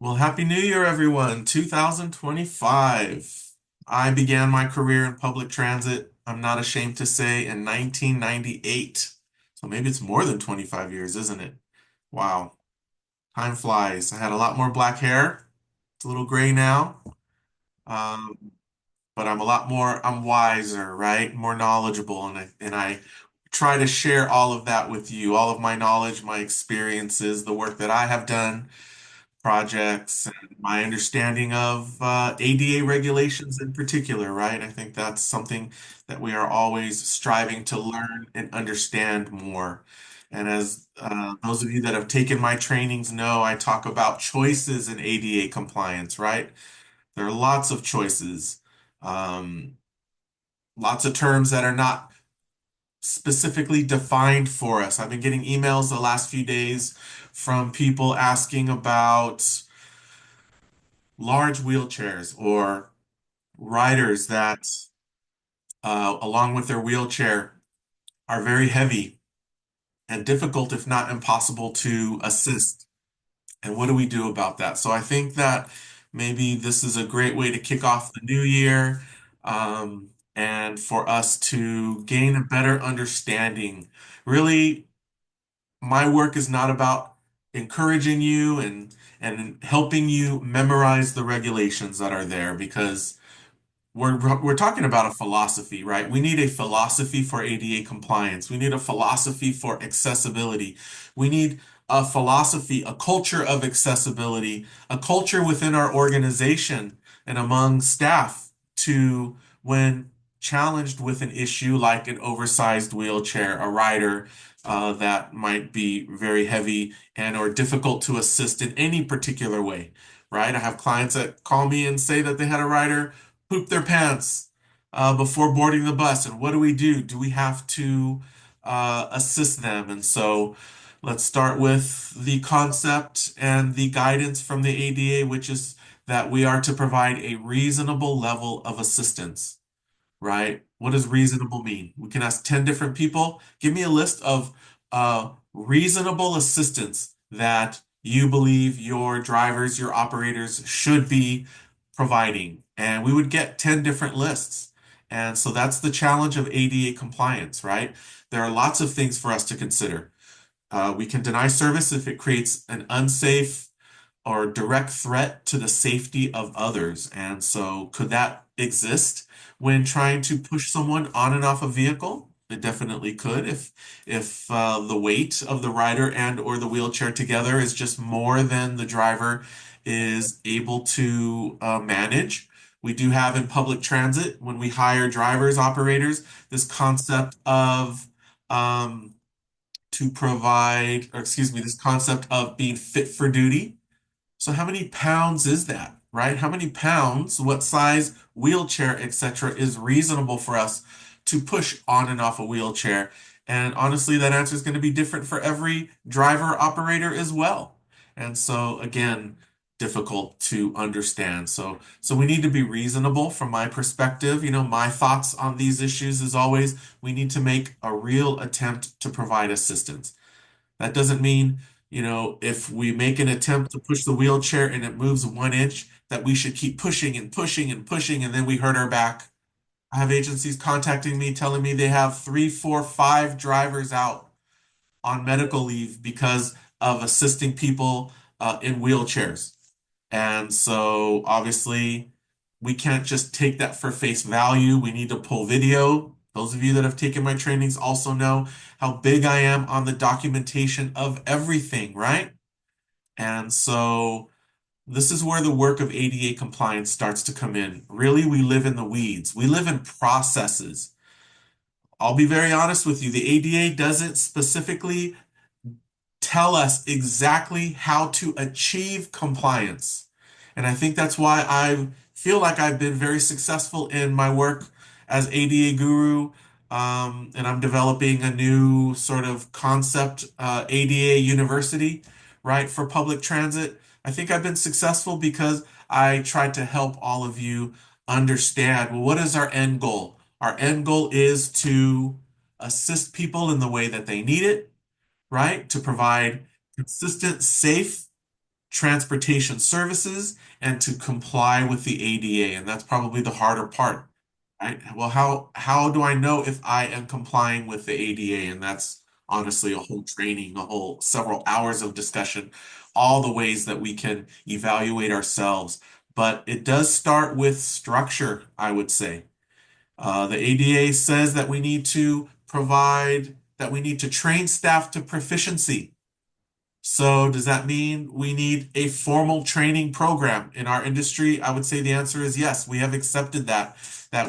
Well, Happy New Year, everyone. 2025. I began my career in public transit, I'm not ashamed to say, in 1998. So maybe it's more than 25 years, isn't it? Wow. Time flies. I had a lot more black hair. It's a little gray now. Um, but I'm wiser, right? More knowledgeable. And I try to share all of that with you, all of my knowledge, my experiences, the work that I have done projects and my understanding of ADA regulations in particular, right? I think that's something that we are always striving to learn and understand more. And as those of you that have taken my trainings know, I talk about choices in ADA compliance, right? There are lots of choices, um, lots of terms that are not specifically defined for us. I've been getting emails the last few days from people asking about large wheelchairs or riders that, along with their wheelchair, are very heavy and difficult, if not impossible, to assist. And what do we do about that? So I think that maybe this is a great way to kick off the new year, and for us to gain a better understanding. Really, my work is not about encouraging you and helping you memorize the regulations that are there because we're talking about a philosophy, right? We need a philosophy for ADA compliance. We need a philosophy for accessibility. We need a philosophy, a culture of accessibility, a culture within our organization and among staff to when challenged with an issue like an oversized wheelchair, a rider that might be very heavy and or difficult to assist in any particular way, right? I have clients that call me and say that they had a rider poop their pants before boarding the bus. And what do we do? Do we have to assist them? And so let's start with the concept and the guidance from the ADA, which is that we are to provide a reasonable level of assistance, right? What does reasonable mean? We can ask 10 different people. Give me a list of reasonable assistance that you believe your drivers, your operators should be providing. And we would get 10 different lists. And so that's the challenge of ADA compliance, right? There are lots of things for us to consider. We can deny service if it creates an unsafe or direct threat to the safety of others. And so, could that exist when trying to push someone on and off a vehicle? It definitely could if the weight of the rider and or the wheelchair together is just more than the driver is able to manage. We do have in public transit when we hire drivers, operators, this concept of um, to provide, or excuse me, this concept of being fit for duty. So how many pounds is that, right? How many pounds, what size wheelchair, etc., is reasonable for us to push on and off a wheelchair? And honestly, that answer is going to be different for every driver operator as well. And so again, difficult to understand. So we need to be reasonable from my perspective. My thoughts on these issues is always we need to make a real attempt to provide assistance. That doesn't mean, if we make an attempt to push the wheelchair and it moves 1 inch, that we should keep pushing and pushing and pushing and then we hurt our back. I have agencies contacting me telling me they have three, four, five drivers out on medical leave because of assisting people in wheelchairs. And so obviously, we can't just take that for face value. We need to pull video. Those of you that have taken my trainings also know how big I am on the documentation of everything, right? And so this is where the work of ADA compliance starts to come in. Really, we live in the weeds. We live in processes. I'll be very honest with you. The ADA doesn't specifically tell us exactly how to achieve compliance. And I think that's why I feel like I've been very successful in my work as ADA guru. And I'm developing a new sort of concept, ADA university, right, for public transit. I think I've been successful because I tried to help all of you understand, well, what is our end goal? Our end goal is to assist people in the way that they need it, right? To provide consistent, safe transportation services and to comply with the ADA. And that's probably the harder part, right? Well, how do I know if I am complying with the ADA? And that's honestly a whole training, a whole several hours of discussion, all the ways that we can evaluate ourselves. But it does start with structure, I would say. The ADA says that we need to train staff to proficiency. So does that mean we need a formal training program in our industry? I would say the answer is yes. We have accepted that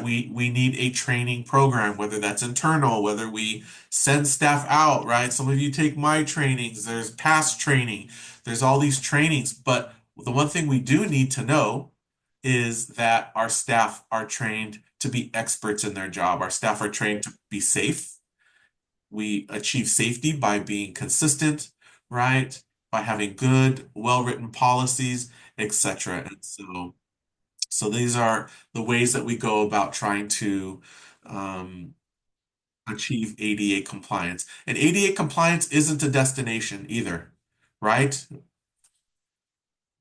we need a training program, whether that's internal, whether we send staff out, right? Some of you take my trainings, there's past training, there's all these trainings, but the one thing we do need to know is that our staff are trained to be experts in their job. Our staff are trained to be safe. We achieve safety by being consistent, right? By having good, well-written policies, etc. And so these are the ways that we go about trying to um, achieve ADA compliance. And ADA compliance isn't a destination either, right?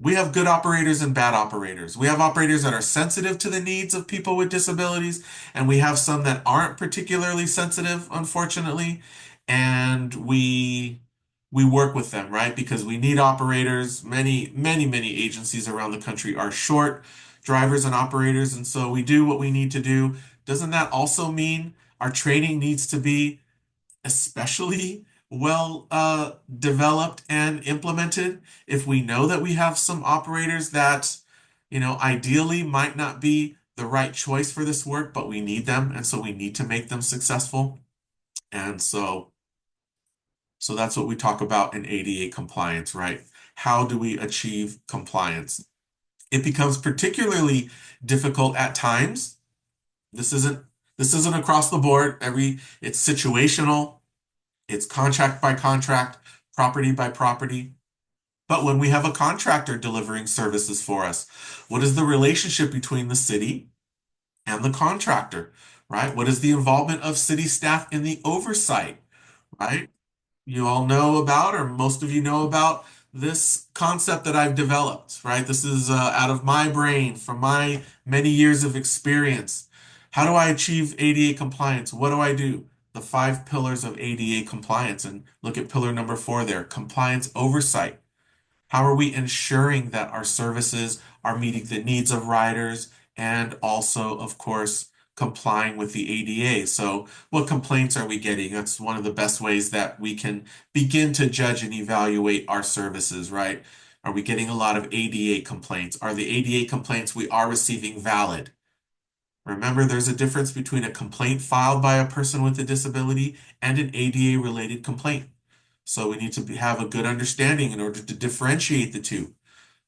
We have good operators and bad operators. We have operators that are sensitive to the needs of people with disabilities, and we have some that aren't particularly sensitive, unfortunately. And we work with them, right? Because we need operators. Many agencies around the country are short drivers and operators, and so we do what we need to do. Doesn't that also mean our training needs to be especially well developed and implemented? If we know that we have some operators that, ideally might not be the right choice for this work, but we need them, and so we need to make them successful. And so that's what we talk about in ADA compliance, right? How do we achieve compliance? It becomes particularly difficult at times. This isn't this isn't across the board. It's situational. It's contract by contract, property by property. But when we have a contractor delivering services for us, what is the relationship between the city and the contractor, right? What is the involvement of city staff in the oversight, right? You all know about, or most of you know about, this concept that I've developed, right? This is out of my brain from my many years of experience. How do I achieve ADA compliance? What do I do? The five pillars of ADA compliance. And look at pillar number 4 there, compliance oversight. How are we ensuring that our services are meeting the needs of riders and also, of course, complying with the ADA? So, what complaints are we getting? That's one of the best ways that we can begin to judge and evaluate our services, right? Are we getting a lot of ADA complaints? Are the ADA complaints we are receiving valid? Remember, there's a difference between a complaint filed by a person with a disability and an ADA related complaint. So we need to have a good understanding in order to differentiate the two.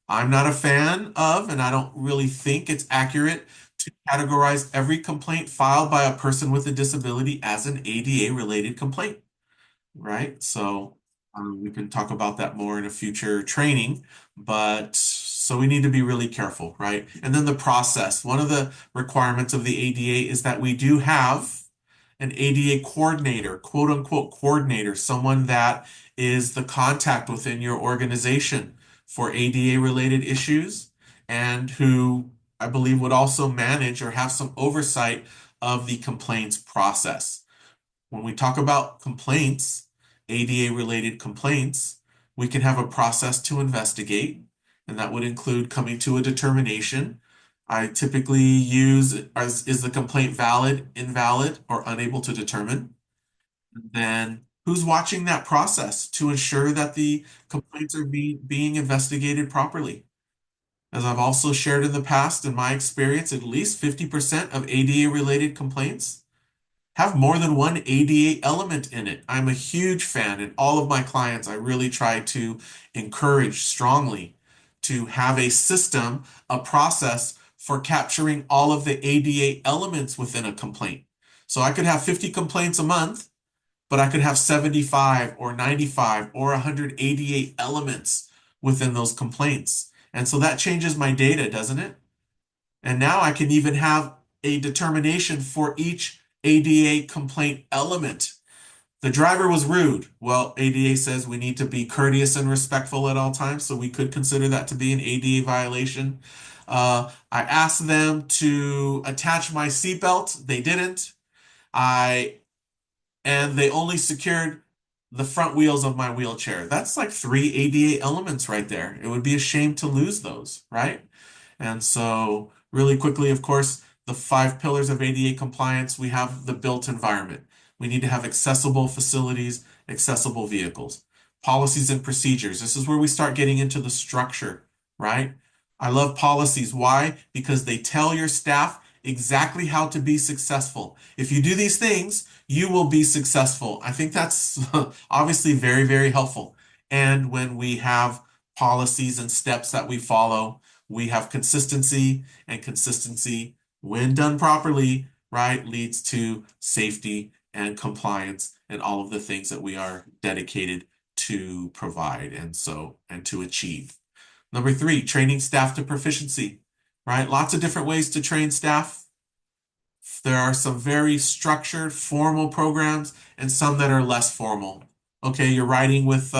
I'm not a fan of, and I don't really think it's accurate to categorize every complaint filed by a person with a disability as an ADA related complaint, right? So we can talk about that more in a future training, but so we need to be really careful, right? And then the process. One of the requirements of the ADA is that we do have an ADA coordinator, quote unquote coordinator, someone that is the contact within your organization for ADA related issues and who I believe would also manage or have some oversight of the complaints process. When we talk about complaints, ADA related complaints, we can have a process to investigate, and that would include coming to a determination. I typically use is the complaint valid, invalid, or unable to determine? And then who's watching that process to ensure that the complaints are being investigated properly? As I've also shared in the past, in my experience, at least 50% of ADA related complaints have more than one ADA element in it. I'm a huge fan, and all of my clients, I really try to encourage strongly to have a system, a process for capturing all of the ADA elements within a complaint. So I could have 50 complaints a month, but I could have 75 or 95 or 188 elements within those complaints. And so that changes my data, doesn't it? And now I can even have a determination for each ADA complaint element. The driver was rude. Well, ADA says we need to be courteous and respectful at all times, so we could consider that to be an ADA violation. I asked them to attach my seatbelt. They didn't. I and they only secured the front wheels of my wheelchair. That's like three ADA elements right there. It would be a shame to lose those, right? And so, really quickly, of course, the five pillars of ADA compliance, we have the built environment. We need to have accessible facilities, accessible vehicles, policies and procedures. This is where we start getting into the structure, right? I love policies. Why? Because they tell your staff exactly how to be successful. If you do these things, you will be successful. I think that's obviously very, very helpful. And when we have policies and steps that we follow, we have consistency, and consistency, when done properly, right, leads to safety and compliance and all of the things that we are dedicated to provide and to achieve. Number three, training staff to proficiency, right? Lots of different ways to train staff. There are some very structured, formal programs and some that are less formal. Okay, you're riding with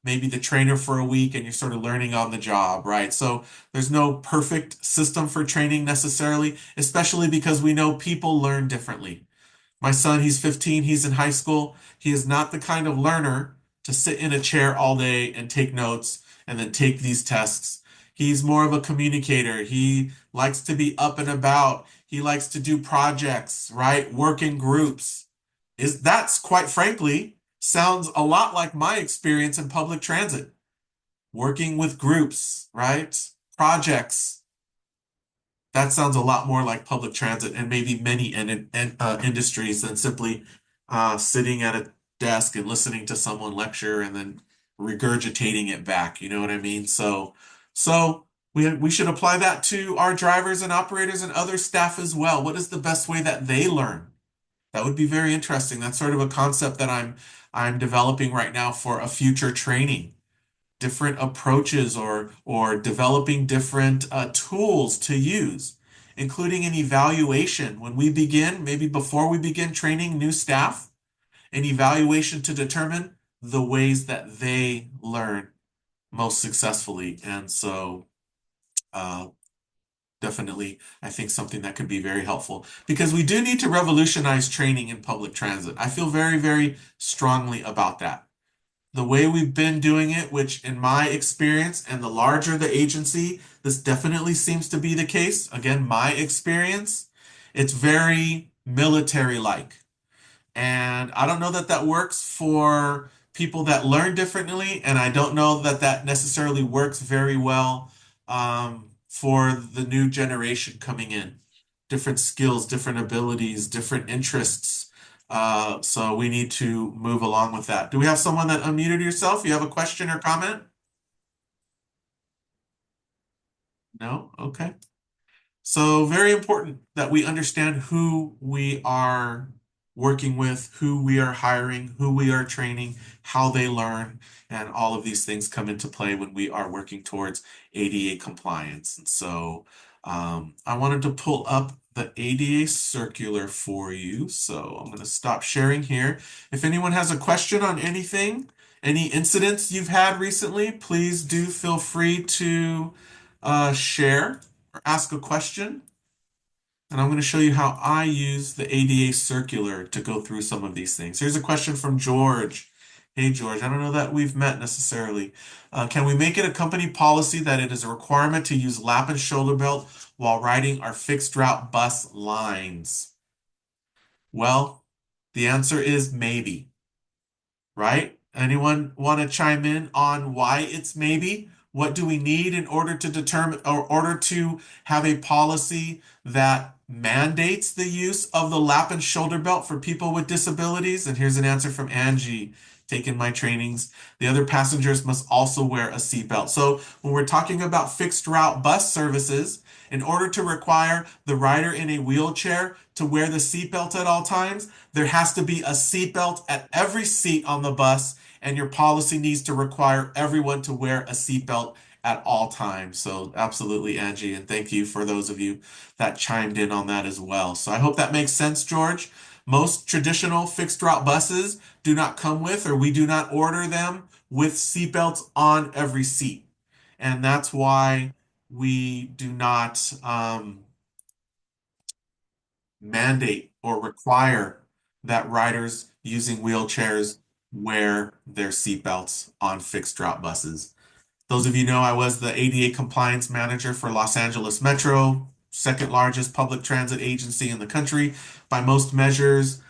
maybe the trainer for a week and you're sort of learning on the job, right? So there's no perfect system for training necessarily, especially because we know people learn differently. My son, he's 15, he's in high school. He is not the kind of learner to sit in a chair all day and take notes and then take these tests. He's more of a communicator. He likes to be up and about. He likes to do projects, right? Work in groups. That's quite frankly sounds a lot like my experience in public transit. Working with groups, right? Projects. That sounds a lot more like public transit and maybe many industries than simply sitting at a desk and listening to someone lecture and then regurgitating it back. You know what I mean? So we should apply that to our drivers and operators and other staff as well. What is the best way that they learn? That would be very interesting. That's sort of a concept that I'm developing right now for a future training, different approaches or developing different tools to use, including an evaluation when we begin, maybe before we begin training new staff, an evaluation to determine the ways that they learn most successfully. And so uh, definitely, I think something that could be very helpful because we do need to revolutionize training in public transit. I feel very, very strongly about that. The way we've been doing it, which in my experience, and the larger the agency, this definitely seems to be the case. Again, my experience, it's very military-like. And I don't know that that works for people that learn differently, and I don't know that that necessarily works very well for the new generation coming in. Different skills, different abilities, different interests. So we need to move along with that. Do we have someone that unmuted yourself? You have a question or comment? No? Okay. So very important that we understand who we are working with, who we are hiring, who we are training, how they learn, and all of these things come into play when we are working towards ADA compliance. And so I wanted to pull up the ADA circular for you. So I'm going to stop sharing here. If anyone has a question on anything, any incidents you've had recently, please do feel free to share or ask a question. And I'm going to show you how I use the ADA circular to go through some of these things. Here's a question from George. Hey, George, I don't know that we've met necessarily. Can we make it a company policy that it is a requirement to use lap and shoulder belt while riding our fixed route bus lines? Well, the answer is maybe, right? Anyone want to chime in on why it's maybe? What do we need in order to determine or order to have a policy that mandates the use of the lap and shoulder belt for people with disabilities? And here's an answer from Angie. Taken my trainings. The other passengers must also wear a seatbelt. So when we're talking about fixed route bus services, in order to require the rider in a wheelchair to wear the seatbelt at all times, there has to be a seatbelt at every seat on the bus, and your policy needs to require everyone to wear a seatbelt at all times. So absolutely, Angie, and thank you for those of you that chimed in on that as well. So I hope that makes sense, George. Most traditional fixed route buses do not come with, or we do not order them with seatbelts on every seat. And that's why we do not mandate or require that riders using wheelchairs wear their seatbelts on fixed route buses. Those of you know I was the ADA compliance manager for Los Angeles Metro, second largest public transit agency in the country by most measures.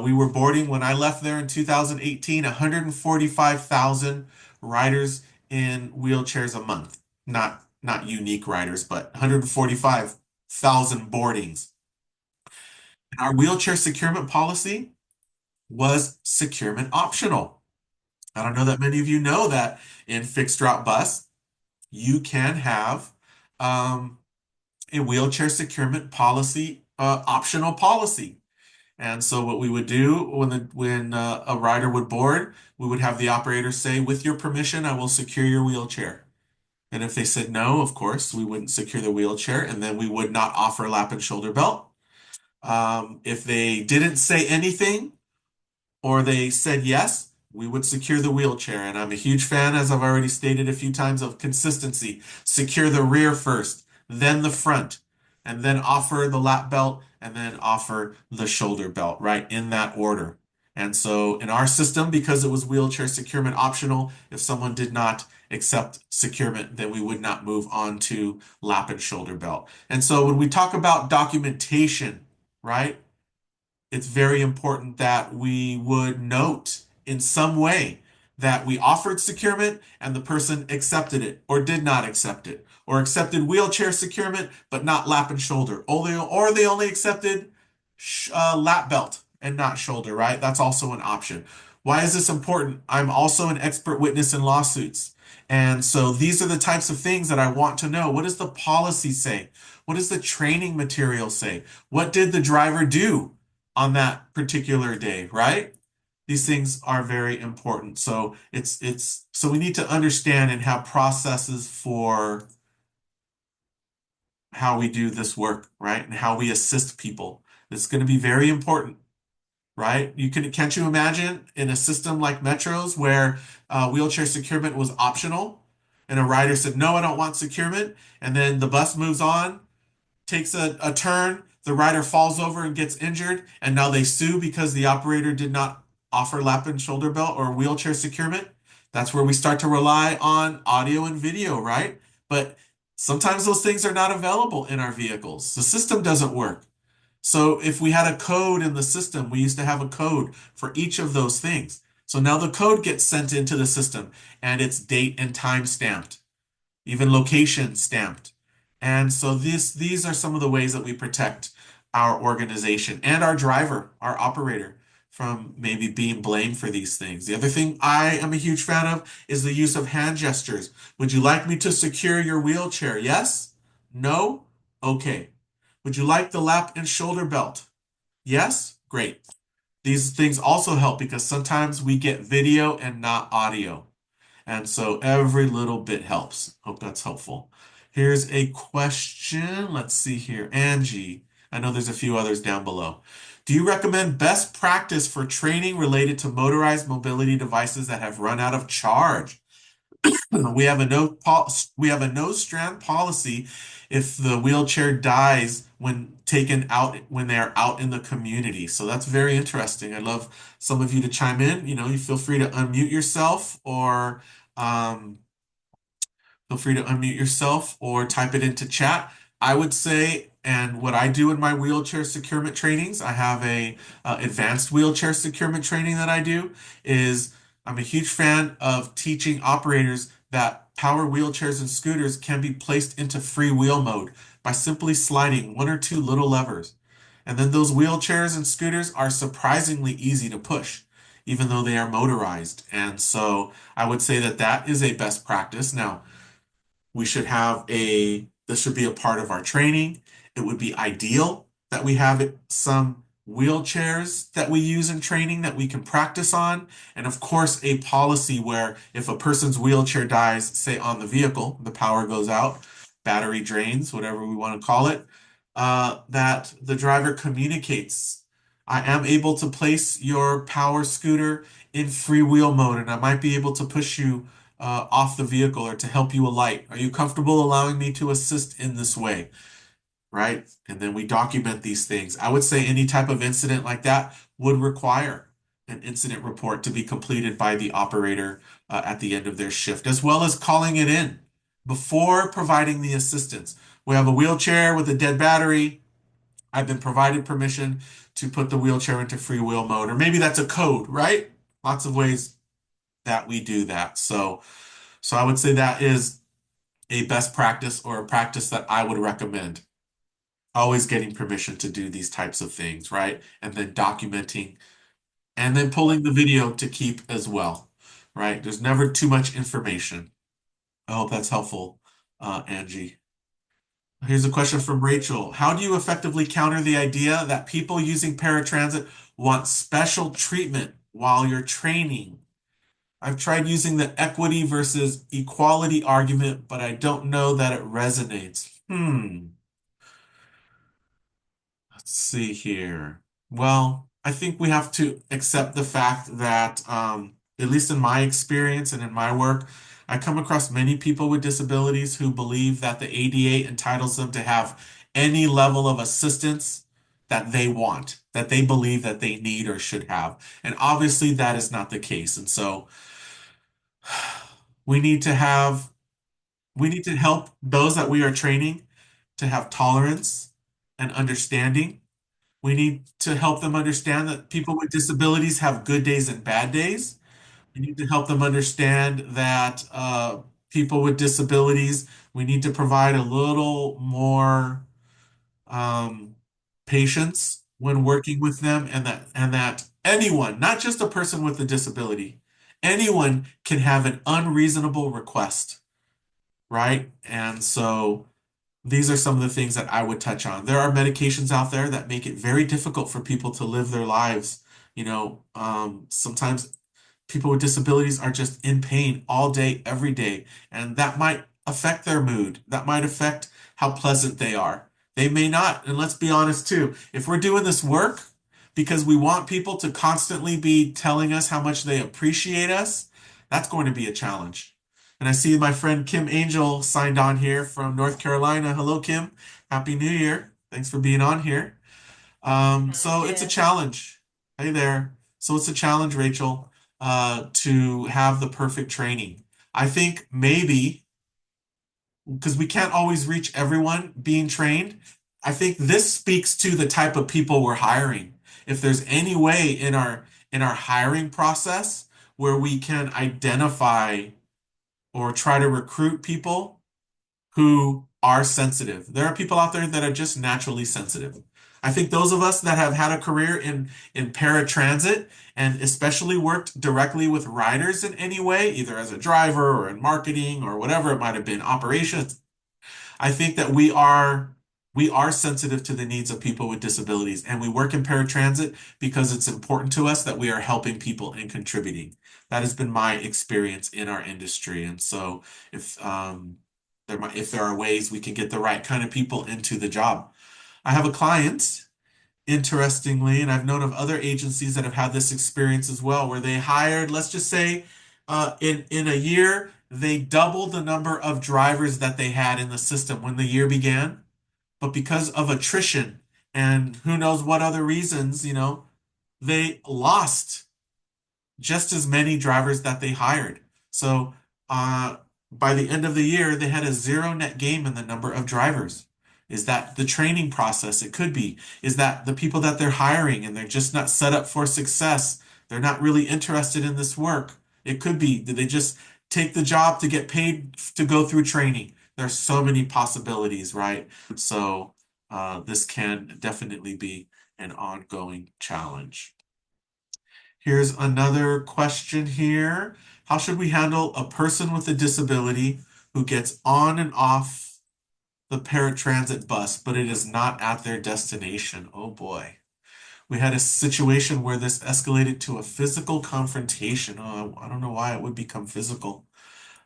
We were boarding when I left there in 2018, 145,000 riders in wheelchairs a month. Not unique riders, but 145,000 boardings. And our wheelchair securement policy was securement optional. I don't know that many of you know that in fixed route bus, you can have um, a wheelchair securement policy, optional policy. And so what we would do when a rider would board, we would have the operator say, "With your permission, I will secure your wheelchair." And if they said no, of course, we wouldn't secure the wheelchair, and then we would not offer lap and shoulder belt. If they didn't say anything, or they said yes, we would secure the wheelchair. And I'm a huge fan, as I've already stated a few times, of consistency. Secure the rear first, then the front, and then offer the lap belt, and then offer the shoulder belt, right? In that order. And so in our system, because it was wheelchair securement optional, if someone did not accept securement, then we would not move on to lap and shoulder belt. And so when we talk about documentation, right? It's very important that we would note in some way that we offered securement and the person accepted it or did not accept it, or accepted wheelchair securement but not lap and shoulder, or they only accepted lap belt and not shoulder, right? That's also an option. Why is this important? I'm also an expert witness in lawsuits. And so these are the types of things that I want to know. What does the policy say? What does the training material say? What did the driver do on that particular day, right? These things are very important. So so we need to understand and have processes for how we do this work, right? And how we assist people. It's going to be very important, right? Can't you imagine in a system like Metro's where wheelchair securement was optional and a rider said, "No, I don't want securement," and then the bus moves on, takes a turn, the rider falls over and gets injured, and now they sue because the operator did not offer lap and shoulder belt or wheelchair securement. That's where we start to rely on audio and video, right? But sometimes those things are not available in our vehicles. The system doesn't work. So if we had a code in the system, we used to have a code for each of those things. So now the code gets sent into the system and it's date and time stamped, even location stamped. And so these are some of the ways that we protect our organization and our driver, our operator, from maybe being blamed for these things. The other thing I am a huge fan of is the use of hand gestures. Would you like me to secure your wheelchair? Yes? No? Okay. Would you like the lap and shoulder belt? Yes? Great. These things also help because sometimes we get video and not audio. And so every little bit helps. Hope that's helpful. Here's a question. Let's see here. Angie, I know there's a few others down below. Do you recommend best practice for training related to motorized mobility devices that have run out of charge? We have a no strand policy if the wheelchair dies when taken out when they are out in the community. So that's very interesting. I'd love some of you to chime in. You feel free to unmute yourself or um, type it into chat. I would say, and what I do in my wheelchair securement trainings, I have a advanced wheelchair securement training that I do, is I'm a huge fan of teaching operators that power wheelchairs and scooters can be placed into free wheel mode by simply sliding one or two little levers. And then those wheelchairs and scooters are surprisingly easy to push, even though they are motorized. And so I would say that that is a best practice. Now, this should be a part of our training. It would be ideal that we have some wheelchairs that we use in training that we can practice on. And of course, a policy where if a person's wheelchair dies, say on the vehicle, the power goes out, battery drains, whatever we want to call it, that the driver communicates I am able to place your power scooter in freewheel mode, and I might be able to push you off the vehicle or to help you alight. Are you comfortable allowing me to assist in this way? Right? And then we document these things. I would say any type of incident like that would require an incident report to be completed by the operator at the end of their shift, as well as calling it in before providing the assistance. We have a wheelchair with a dead battery. I've been provided permission to put the wheelchair into freewheel mode, or maybe that's a code, right? Lots of ways that we do that. So I would say that is a best practice or a practice that I would recommend. Always getting permission to do these types of things, right? And then documenting and then pulling the video to keep as well, right? There's never too much information. I hope that's helpful, Angie. Here's a question from Rachel. How do you effectively counter the idea that people using paratransit want special treatment while you're training? I've tried using the equity versus equality argument, but I don't know that it resonates. Let's see here. Well, I think we have to accept the fact that, at least in my experience and in my work, I come across many people with disabilities who believe that the ADA entitles them to have any level of assistance that they want, that they believe that they need or should have. And obviously, that is not the case. And so we need to have, we need to help those that we are training to have tolerance and understanding. We need to help them understand that people with disabilities have good days and bad days. We need to help them understand that people with disabilities, we need to provide a little more um, patience when working with them, and that anyone, not just a person with a disability, anyone can have an unreasonable request, right? And so these are some of the things that I would touch on. There are medications out there that make it very difficult for people to live their lives. Sometimes people with disabilities are just in pain all day, every day, and that might affect their mood. That might affect how pleasant they are. They may not. And let's be honest too, if we're doing this work because we want people to constantly be telling us how much they appreciate us, that's going to be a challenge. And I see my friend Kim Angel signed on here from North Carolina. Hello, Kim. Happy New Year. Thanks for being on here. So it's a Yes. challenge. Hey there. So it's a challenge, Rachel, to have the perfect training. I think maybe because we can't always reach everyone being trained, I think this speaks to the type of people we're hiring. If there's any way in our hiring process where we can identify or try to recruit people who are sensitive. There are people out there that are just naturally sensitive. I think those of us that have had a career in paratransit and especially worked directly with riders in any way, either as a driver or in marketing or whatever it might have been, operations, I think that we are sensitive to the needs of people with disabilities, and we work in paratransit because it's important to us that we are helping people and contributing. That has been my experience in our industry, and so if there are ways we can get the right kind of people into the job. I have a client, interestingly, and I've known of other agencies that have had this experience as well, where they hired, let's just say, in a year, they doubled the number of drivers that they had in the system when the year began. But because of attrition and who knows what other reasons, they lost just as many drivers that they hired. So uh, by the end of the year, they had a zero net gain in the number of drivers. Is that the training process? It could be. Is that the people that they're hiring and they're just not set up for success? They're not really interested in this work. It could be. Did they just take the job to get paid to go through training? There's so many possibilities, right? So this can definitely be an ongoing challenge. Here's another question here. How should we handle a person with a disability who gets on and off the paratransit bus, but it is not at their destination? Oh boy. We had a situation where this escalated to a physical confrontation. Oh, I don't know why it would become physical.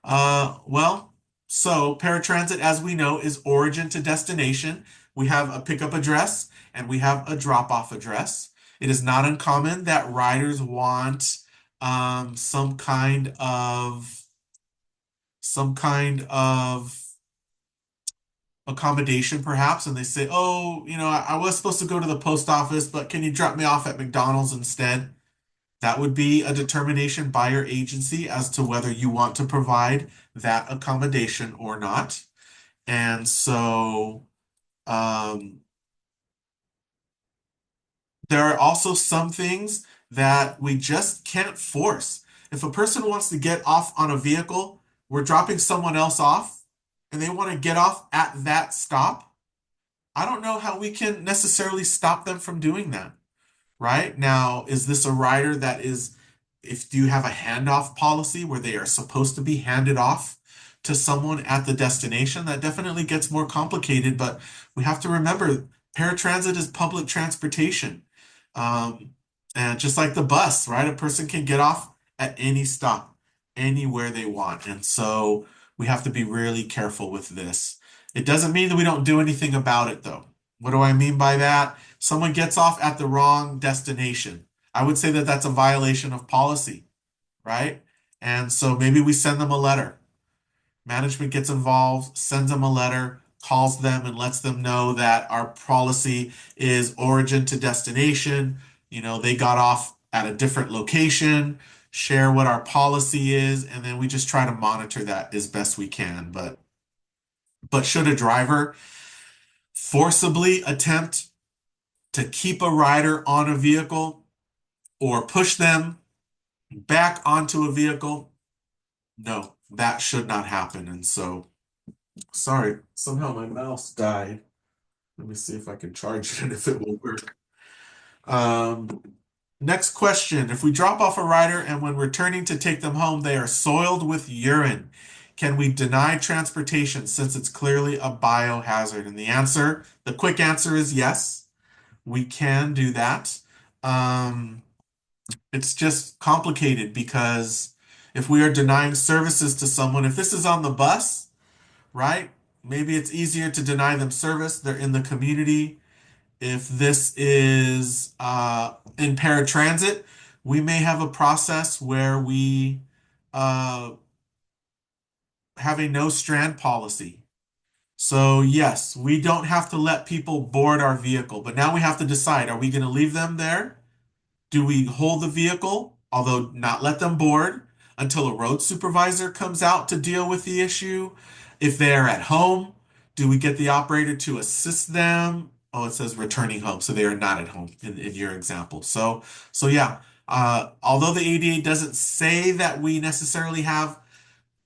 Well, so paratransit, as we know, is origin to destination. We have a pickup address and we have a drop-off address. It is not uncommon that riders want some kind of accommodation perhaps, and they say, oh, I was supposed to go to the post office, but can you drop me off at McDonald's instead? That would be a determination by your agency as to whether you want to provide that accommodation or not. And so um, there are also some things that we just can't force. If a person wants to get off on a vehicle, we're dropping someone else off, and they want to get off at that stop. I don't know how we can necessarily stop them from doing that. Right? Now, is this a rider that is, if do you have a handoff policy where they are supposed to be handed off to someone at the destination? That definitely gets more complicated, but we have to remember paratransit is public transportation. Um, and just like the bus, right? A person can get off at any stop, anywhere they want. And so we have to be really careful with this. It doesn't mean that we don't do anything about it, though. What do I mean by that? Someone gets off at the wrong destination. I would say that that's a violation of policy, right? And so maybe we send them a letter. Management gets involved, sends them a letter, calls them and lets them know that our policy is origin to destination. They got off at a different location, share what our policy is, and then we just try to monitor that as best we can. But should a driver forcibly attempt to keep a rider on a vehicle or push them back onto a vehicle, no, that should not happen. And so, sorry, somehow my mouse died. Let me see if I can charge it and if it will work. Um, Next question. If we drop off a rider and when returning to take them home, they are soiled with urine, can we deny transportation since it's clearly a biohazard? And the quick answer is yes, we can do that. Um, it's just complicated because if we are denying services to someone, if this is on the bus, right? Maybe it's easier to deny them service. They're in the community. If this is in paratransit, we may have a process where we uh, have a no strand policy. So, yes, we don't have to let people board our vehicle, but now we have to decide, are we going to leave them there? Do we hold the vehicle, although not let them board, until a road supervisor comes out to deal with the issue? If they are at home, do we get the operator to assist them? Oh, it says returning home, so they are not at home in your example. So yeah, although the ADA doesn't say that we necessarily have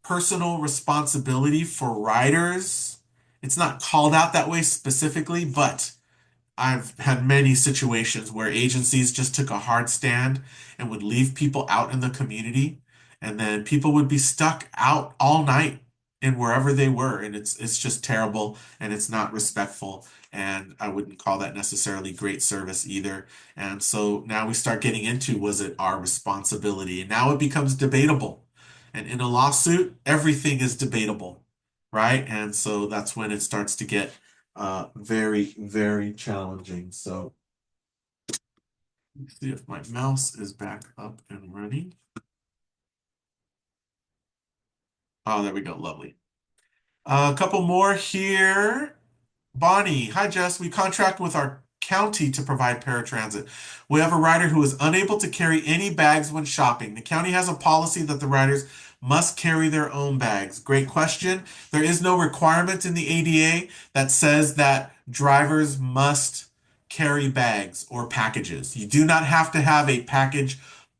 personal responsibility for riders, it's not called out that way specifically, but I've had many situations where agencies just took a hard stand and would leave people out in the community, and then people would be stuck out all night in wherever they were, and it's just terrible and it's not respectful, and I wouldn't call that necessarily great service either. And so now we start getting into, was it our responsibility? And now it becomes debatable. And in a lawsuit, everything is debatable, right? And so that's when it starts to get very, very challenging. So let's see if my mouse is back up and running. Oh, there we go. Lovely. A couple more here. Bonnie, hi Jess. We contract with our county to provide paratransit. We have a rider who is unable to carry any bags when shopping. The county has a policy that the riders must carry their own bags. Great question. There is no requirement in the ADA that says that drivers must carry bags or packages. You do not have to have a package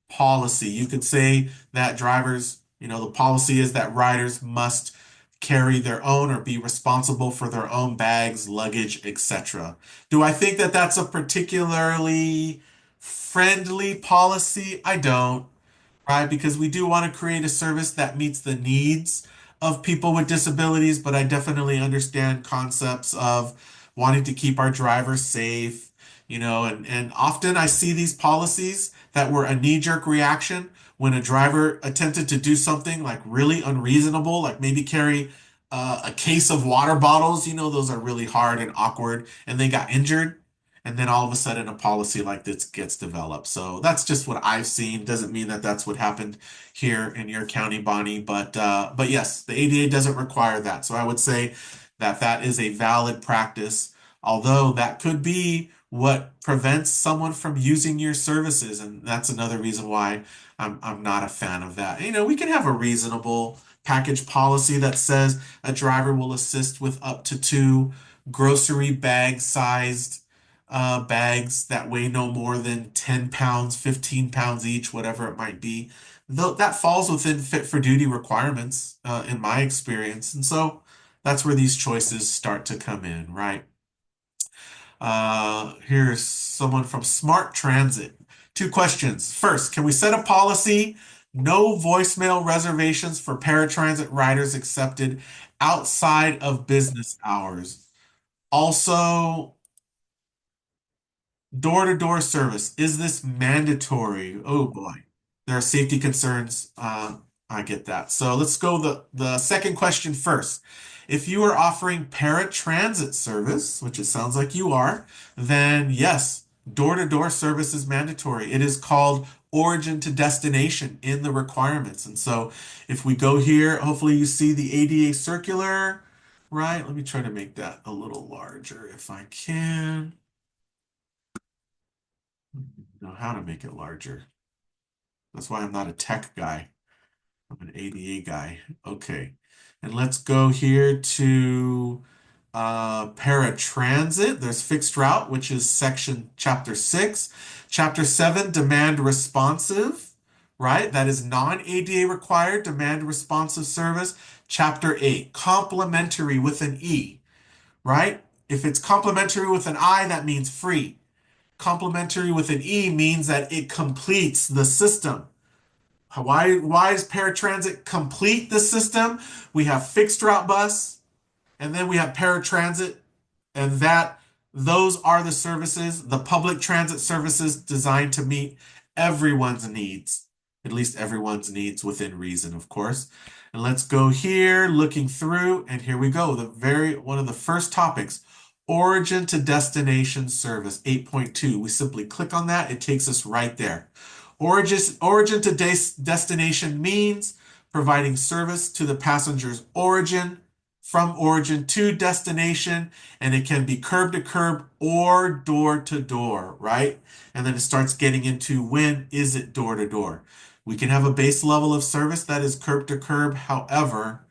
policy. You could say that drivers, the policy is that riders must carry their own or be responsible for their own bags, luggage, etc. Do I think that that's a particularly friendly policy? I don't, right? Because we do want to create a service that meets the needs of people with disabilities, but I definitely understand concepts of wanting to keep our drivers safe, and often I see these policies that were a knee-jerk reaction when a driver attempted to do something like really unreasonable, like maybe carry a case of water bottles, those are really hard and awkward, and they got injured. and then all of a sudden a policy like this gets developed. So that's just what I've seen. Doesn't mean that that's what happened here in your county, Bonnie, but yes, the ADA doesn't require that. So I would say that that is a valid practice, although that could be what prevents someone from using your services, and that's another reason why I'm not a fan of that. You know, we can have a reasonable package policy that says a driver will assist with up to two grocery bag sized bags that weigh no more than 10 pounds, 15 pounds each, whatever it might be. Though that falls within fit for duty requirements, in my experience. And so that's where these choices start to come in, right? Here's someone from Smart Transit. Two questions. First, can we set a policy? No voicemail reservations for paratransit riders accepted outside of business hours. Also, door-to-door service. Is this mandatory? Oh boy. There are safety concerns. I get that. So let's go the second question first. If you are offering paratransit service, which it sounds like you are, then yes, door-to-door service is mandatory. It is called origin to destination in the requirements. And so if we go here, hopefully you see the ADA circular, right? Let me try to make that a little larger if I can. Know how to make it larger. That's why I'm not a tech guy. I'm an ADA guy. Okay. And let's go here to paratransit. There's fixed route, which is section chapter 6. Chapter 7, demand responsive, right? That is non-ADA required, demand responsive service. Chapter 8, complementary with an E, right? If it's complementary with an I, that means free. Complementary with an E means that it completes the system. Why does paratransit complete the system? We have fixed route bus, and then we have paratransit, and those are the services, the public transit services designed to meet everyone's needs, at least everyone's needs within reason, of course. And let's go here, looking through, and here we go. One of the first topics, origin to destination service 8.2. We simply click on that, it takes us right there. Origin to destination means providing service to the passenger's origin, from origin to destination, and it can be curb to curb or door to door, right? And then it starts getting into when is it door to door. We can have a base level of service that is curb to curb, however,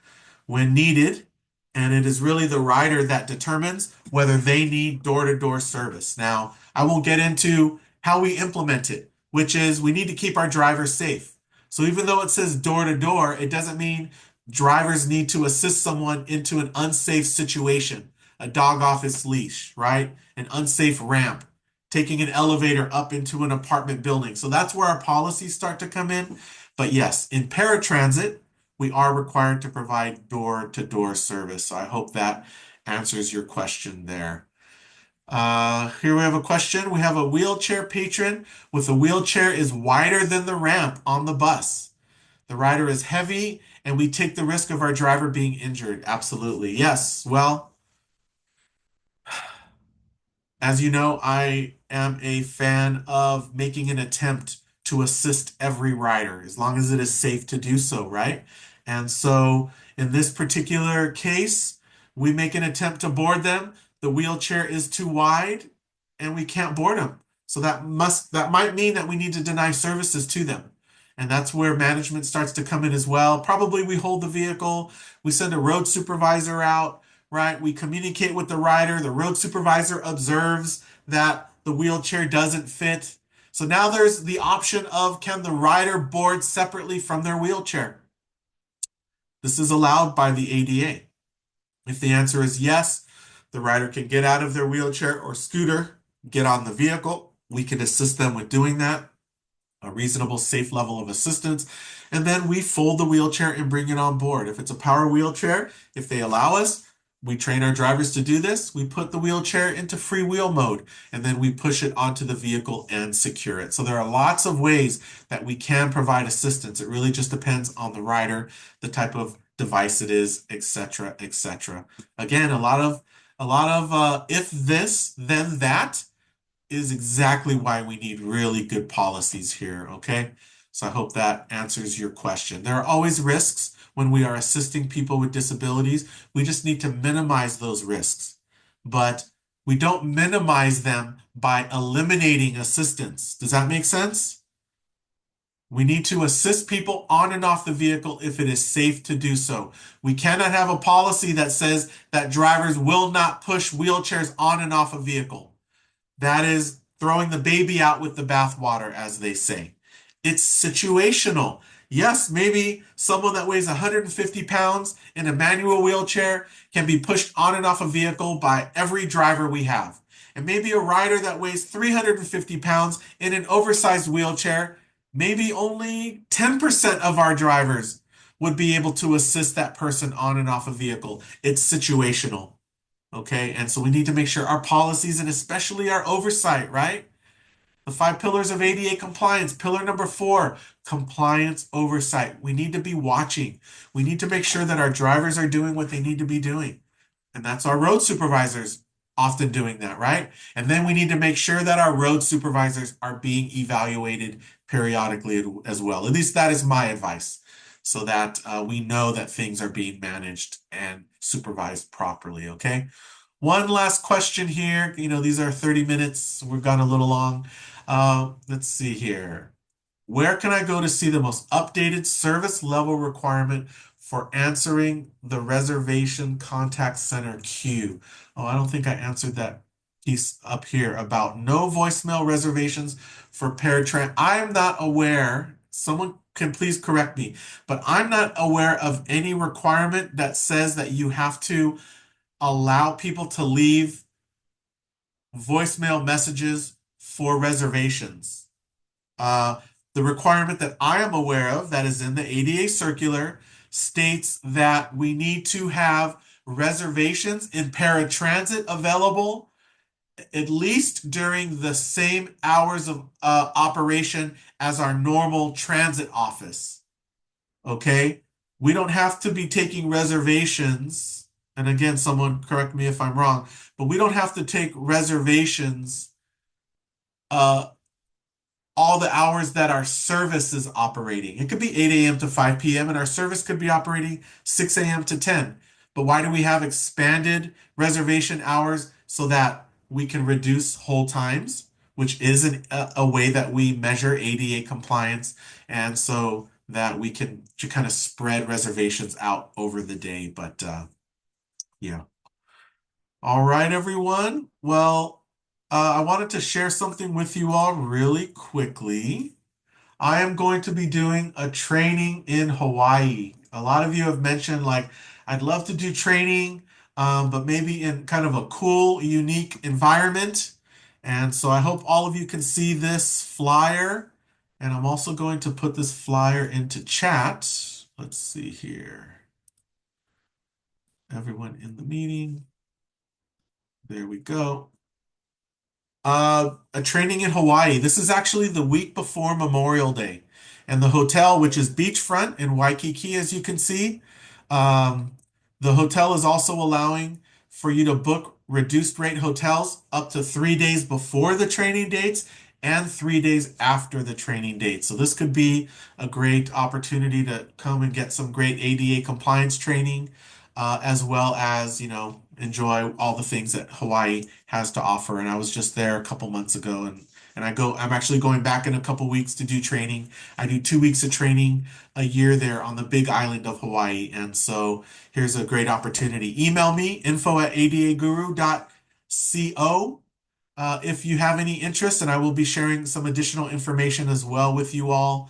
when needed, and it is really the rider that determines whether they need door to door service. Now, I won't get into how we implement it, which is we need to keep our drivers safe. So even though it says door to door, it doesn't mean drivers need to assist someone into an unsafe situation, a dog off its leash, right? An unsafe ramp, taking an elevator up into an apartment building. So that's where our policies start to come in. But yes, in paratransit, we are required to provide door-to-door service. So I hope that answers your question there. Here we have a question. We have a wheelchair patron with a wheelchair is wider than the ramp on the bus. The rider is heavy, and we take the risk of our driver being injured. Absolutely. Yes. Well, as you know, I am a fan of making an attempt to assist every rider as long as it is safe to do so, right? And so in this particular case, we make an attempt to board them. The wheelchair is too wide and we can't board them. So that might mean that we need to deny services to them. And that's where management starts to come in as well. Probably we hold the vehicle, we send a road supervisor out, right? We communicate with the rider. The road supervisor observes that the wheelchair doesn't fit. So now there's the option of can the rider board separately from their wheelchair? This is allowed by the ADA. If the answer is yes, the rider can get out of their wheelchair or scooter, get on the vehicle. We can assist them with doing that, a reasonable, safe level of assistance. And then we fold the wheelchair and bring it on board. If it's a power wheelchair, if they allow us, we train our drivers to do this. We put the wheelchair into freewheel mode, and then we push it onto the vehicle and secure it. So there are lots of ways that we can provide assistance. It really just depends on the rider, the type of device it is, etc., etc. Again, a lot of if this, then that. is exactly why we need really good policies here, okay? So I hope that answers your question. There are always risks when we are assisting people with disabilities. We just need to minimize those risks. But we don't minimize them by eliminating assistance. Does that make sense? We need to assist people on and off the vehicle if it is safe to do so. We cannot have a policy that says that drivers will not push wheelchairs on and off a vehicle. That is throwing the baby out with the bathwater, as they say. It's situational. Yes, maybe someone that weighs 150 pounds in a manual wheelchair can be pushed on and off a vehicle by every driver we have. And maybe a rider that weighs 350 pounds in an oversized wheelchair, maybe only 10% of our drivers would be able to assist that person on and off a vehicle. It's situational. Okay, and so we need to make sure our policies and especially our oversight, right? The five pillars of ADA compliance. Pillar number four, compliance oversight. We need to be watching. We need to make sure that our drivers are doing what they need to be doing. And that's our road supervisors often doing that, right? And then we need to make sure that our road supervisors are being evaluated periodically as well. At least that is my advice, so that we know that things are being managed and supervised properly, okay? One last question here. You know, these are 30 minutes. We've gone a little long. Let's see here. Where can I go to see the most updated service level requirement for answering the reservation contact center queue? Oh, I don't think I answered that piece up here about no voicemail reservations for paratran. I am not aware, someone can please correct me, but I'm not aware of any requirement that says that you have to allow people to leave voicemail messages for reservations. Uh, the requirement that I am aware of that is in the ADA circular states that we need to have reservations in paratransit available at least during the same hours of operation as our normal transit office. Okay? We don't have to be taking reservations. And again, someone correct me if I'm wrong, but we don't have to take reservations uh, all the hours that our service is operating. It could be 8 a.m. to 5 p.m. and our service could be operating 6 a.m. to 10. But why do we have expanded reservation hours so that we can reduce hold times, which is a way that we measure ADA compliance, and so that we can kind of spread reservations out over the day. But yeah. All right, everyone. Well, I wanted to share something with you all really quickly. I am going to be doing a training in Hawaii. A lot of you have mentioned, like, I'd love to do training, but maybe in kind of a cool, unique environment. And so I hope all of you can see this flyer. And I'm also going to put this flyer into chat. Let's see here. Everyone in the meeting. There we go. A training in Hawaii. This is actually the week before Memorial Day. And the hotel, which is beachfront in Waikiki, as you can see, um, the hotel is also allowing for you to book reduced rate hotels up to 3 days before the training dates and 3 days after the training date. So this could be a great opportunity to come and get some great ADA compliance training, as well as, you know, enjoy all the things that Hawaii has to offer. And I was just there a couple months ago, and I'm actually going back in a couple weeks to do training. I do 2 weeks of training a year there on the big island of Hawaii. And so here's a great opportunity. Email me, info@adaguru.co, if you have any interest, and I will be sharing some additional information as well with you all.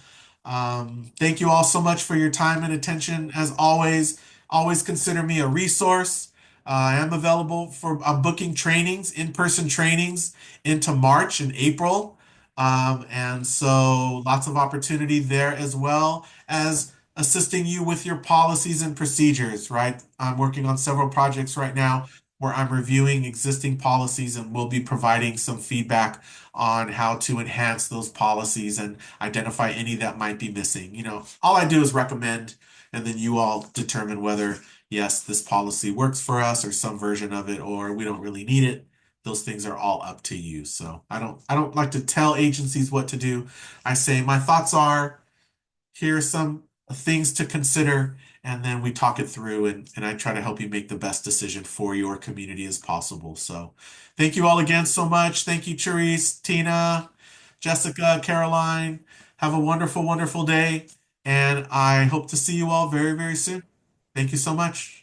Thank you all so much for your time and attention. As always, always consider me a resource. I am available for I'm booking trainings, in-person trainings into March and April. And so lots of opportunity there as well as assisting you with your policies and procedures, right? I'm working on several projects right now where I'm reviewing existing policies and will be providing some feedback on how to enhance those policies and identify any that might be missing. You know, all I do is recommend, and then you all determine whether, yes, this policy works for us or some version of it, or we don't really need it. those things are all up to you. So I don't like to tell agencies what to do. I say my thoughts are, here are some things to consider, and then we talk it through and I try to help you make the best decision for your community as possible. So thank you all again so much. Thank you, Charisse, Tina, Jessica, Caroline. Have a wonderful, wonderful day, and I hope to see you all very, very soon. Thank you so much.